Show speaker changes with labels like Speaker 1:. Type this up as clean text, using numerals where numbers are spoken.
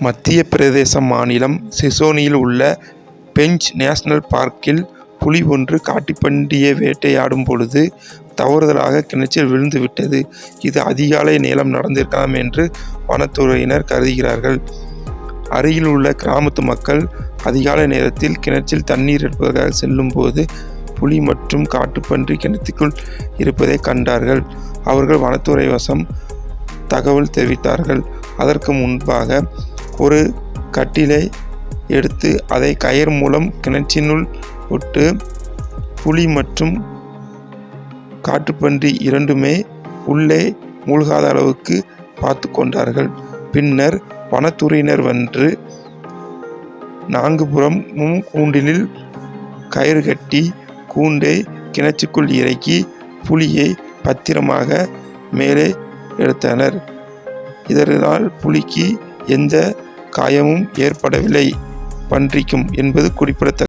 Speaker 1: மத்திய பிரதேச மாநிலம் சிசோனில் உள்ள பென்ச் நேஷனல் பார்க்கில் புலி ஒன்று காட்டுப்பன்றியை வேட்டையாடும் பொழுது தவறுதலாக கிணற்றில் விழுந்துவிட்டது. இது அதிகாலை நேரம் நடந்திருக்கலாம் என்று வனத்துறையினர் கருதுகிறார்கள். அருகில் உள்ள கிராமத்து மக்கள் அதிகாலை நேரத்தில் கிணற்றில் தண்ணீர் எடுப்பதற்காக செல்லும்போது புலி மற்றும் காட்டுப்பன்றி கிணற்றுக்குள் இருப்பதை கண்டார்கள். அவர்கள் வனத்துறை வசம் தகவல் தெரிவித்தார்கள். அதற்கு முன்பாக ஒரு கட்டிலை எடுத்து அதை கயிறு மூலம் கிணற்றினுள் விட்டு புலி மற்றும் காட்டுப்பன்றி இரண்டுமே உள்ளே மூழ்காத அளவுக்கு பார்த்து கொண்டார்கள். பின்னர் வனத்துறையினர் வந்து 4 புறமும் கூண்டிலில் கயிறு கட்டி கூண்டை கிணற்றுக்குள் இறக்கி புலியை பத்திரமாக மேலே எடுத்தனர். இதனால் புலிக்கு எந்த காயமும் ஏற்படவில்லை, பன்றிக்கும் என்பது குறிப்பிடத்தக்கது.